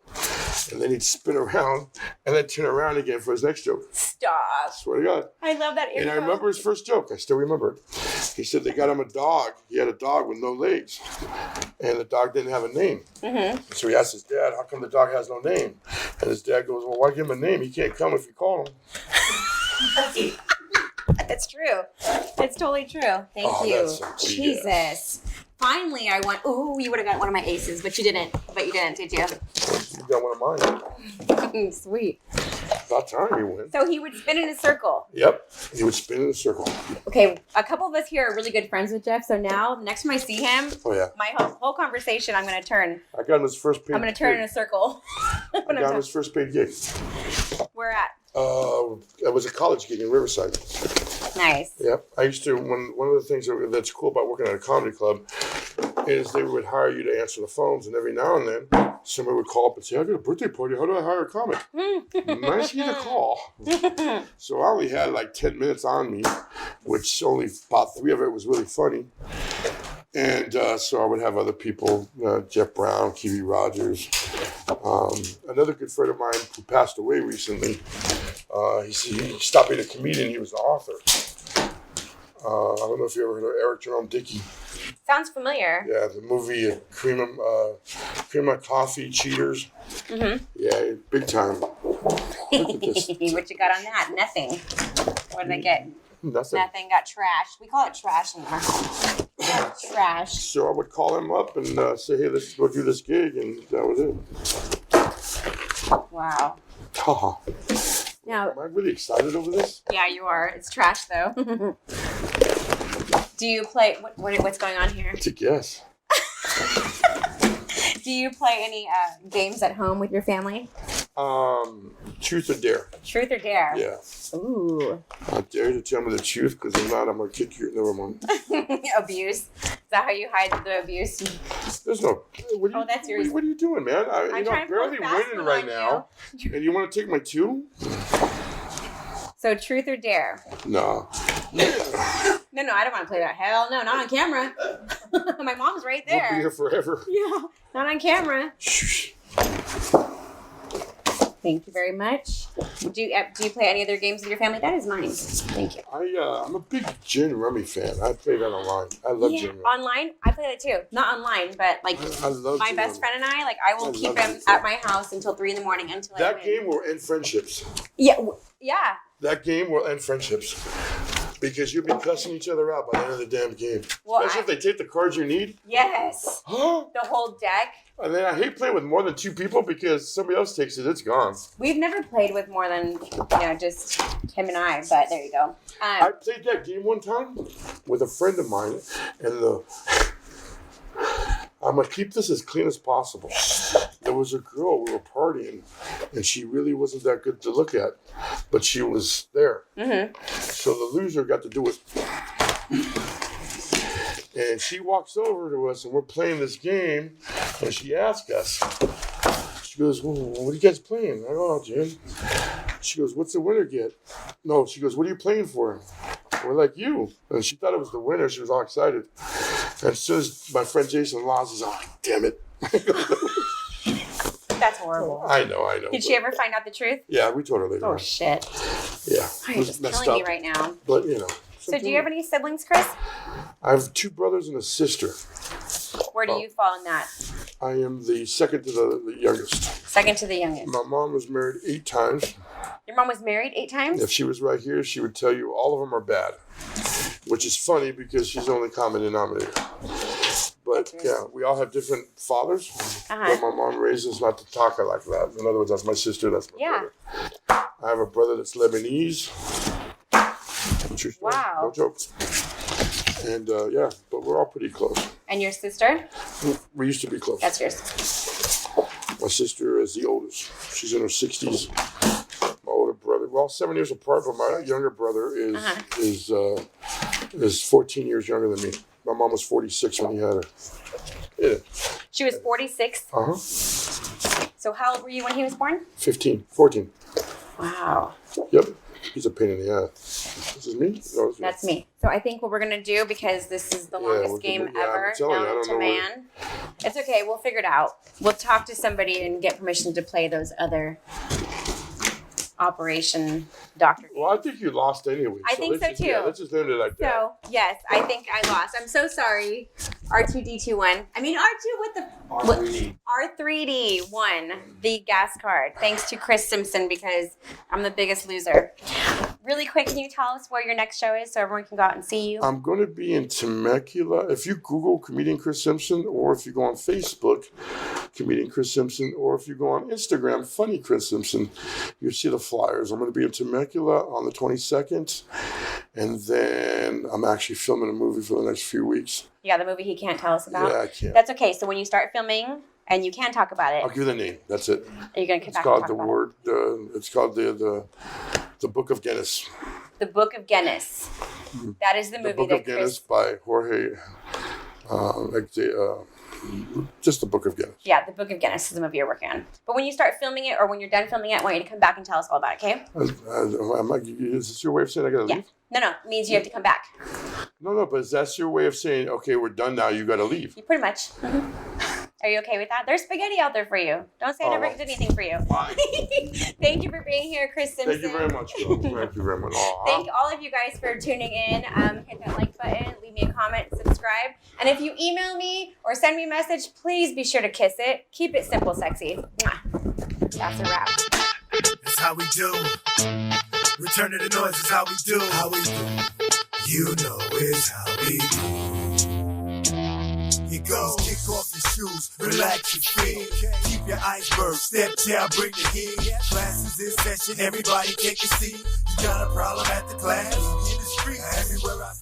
And then he'd spin around and then turn around again for his next joke. Stop. Swear to God. I love that intro. And I remember his first joke. I still remember it. He said they got him a dog. He had a dog with no legs. And the dog didn't have a name. So he asked his dad, how come the dog has no name? And his dad goes, well, why give him a name? He can't come if you call him. That's true. It's totally true. Thank you. That's some BS. Jesus. Finally, I won. Ooh, you would have got one of my aces, but you didn't. Did you? You got one of mine. Sweet. About time you win. So he would spin in a circle. Yep. He would spin in a circle. Okay, a couple of us here are really good friends with Jeff, so now, the next time I see him, Oh, yeah. my whole conversation, I'm going to turn. I got him his first paid I'm going to turn in gig. a circle. I got him his first paid gig. Where at? It was a college gig in Riverside. Nice. Yep. I used to, one of the things that's cool about working at a comedy club is they would hire you to answer the phones, and every now and then somebody would call up and say, I got a birthday party. How do I hire a comic? Nice of you to call. So I only had like 10 minutes on me, which only about 3 of it was really funny. And so I would have other people, Jeff Brown, Kiwi Rogers. Another good friend of mine who passed away recently, he stopped being a comedian. He was an author. I don't know if you ever heard of Eric Jerome Dickey. Sounds familiar. Yeah, the movie Cream of Coffee, Cheaters. Yeah, big time. Look at this. What you got on that? Nothing. What did I get? Nothing. Nothing. Got trashed. We call it trash in there. Trash. So I would call him up and say, hey, let's go do this gig, and that was it. Wow. Haha. Now, Am I really excited over this? yeah, you are. It's trash, though. Do you play... What's going on here? It's a guess. Do you play any games at home with your family? Truth or dare? Truth or dare? Yeah. Ooh. I dare you to tell me the truth, because if not, I'm going to kick you. Never mind. Abuse. Is that how you hide the abuse? There's no... Oh, that's yours. What are you doing, man? I'm trying to barely pull a fast winning one right on now. And you want to take my 2? So, truth or dare? No. No, I don't want to play that. Hell no, not on camera. My mom's right We'll be there. here forever. Yeah, not on camera. Shh. Thank you very much. Do you play any other games with your family? That is mine. Thank you. I'm a big gin rummy fan. I play that online. I love gin rummy. Online? I play that too. Not online, but like I love my gin best rummy. friend and I will keep love him gin at my house until 3 a.m. until I That win. game will end friendships. Yeah, yeah. That game will end friendships. Because you'll be cussing each other out by the end of the damn game. Well, Especially if they take the cards you need. Yes. And The whole deck. then I hate playing with more than 2 people because somebody else takes it, it's gone. We've never played with more than just him and I, but there you go. I played that game one time with a friend of mine, and I'm going to keep this as clean as possible. There was a girl, we were partying, and she really wasn't that good to look at, but she was there. So the loser got to do it. And she walks over to us, and we're playing this game, and she asks us, she goes, well, what are you guys playing? I go, oh, Jim. She goes, what's the winner get? No, she goes, what are you playing for? We're like, you. And she thought it was the winner. She was all excited. And as soon as my friend Jason lost, he's like, damn it. That's horrible. I know. Did she ever find out the truth? Yeah, we told her later. Oh, on. shit. Yeah. You're it was just messed killing me up. right now. But, So do you have any siblings, Chris? I have 2 brothers and a sister. Where do you fall in that? I am the second to the youngest. Second to the youngest. My mom was married 8 times. Your mom was married 8 times? If she was right here, she would tell you all of them are bad. Which is funny because she's the only common denominator. But yeah, we all have different fathers. But my mom raised us not to talk like that. In other words, that's my sister, that's my brother. I have a brother that's Lebanese. True story. Wow. No joke. And but we're all pretty close. And your sister? We used to be close. That's yours. My sister is the oldest. She's in her 60s. My older brother, well, 7 years apart, but my younger brother is 14 years younger than me. My mom was 46 when he had her. Yeah. She was 46. Uh-huh. So how old were you when he was born? 14. Wow. Yep. He's a pain in the ass. This is me? No, it's That's me. So I think what we're going to do, because this is the longest game ever, I'm telling you, I known don't to know man, It's okay. We'll figure it out. We'll talk to somebody and get permission to play those other Operation Dr. Well, I think you lost anyway. I think so too. Yeah, let's just leave it like that. So, yes, I think I lost. I'm so sorry. R2D21. I mean, R2 with the... R3D. R3D won the gas card. Thanks to Chris Simpson because I'm the biggest loser. Really quick, can you tell us where your next show is so everyone can go out and see you? I'm going to be in Temecula. If you Google comedian Chris Simpson, or if you go on Facebook, comedian Chris Simpson, or if you go on Instagram, funny Chris Simpson, you'll see the flyers. I'm going to be in Temecula on the 22nd, and then I'm actually filming a movie for the next few weeks. You got the movie he can't tell us about? Yeah, I can't. That's okay. So when you start filming and you can talk about it, I'll give you the name. That's it. are you going to come It's back called and the talk about word. It's called the Book of Guinness. it? The Book of Guinness. That is the movie The Book that of Guinness Chris... by Jorge. Just the Book of Guinness. Yeah, the Book of Guinness is the movie you're working on. But when you start filming it or when you're done filming it, I want you to come back and tell us all about it, okay? Is this your way of saying I gotta Yeah. leave? No, it means you have to come back. No, but that's your way of saying, okay, we're done now, you gotta leave. You pretty much. Are you okay with that? There's spaghetti out there for you. Don't say I never did anything for you. Fine. Thank you for being here, Chris Simpson. Thank you very much, girl. Thank you very much. Thank all of you guys for tuning in. Hit that like button, leave me a comment, subscribe. And if you email me or send me a message, please be sure to kiss it. Keep it simple, sexy. Mwah. That's a wrap. That's how we do. Return to the noise is how we do. How we do. You know it's how we do. Here goes, kick off your shoes, relax your feet. Keep your iceberg, step down, bring the heat. Class is in session, everybody take a seat. You got a problem at the class, in the street, everywhere I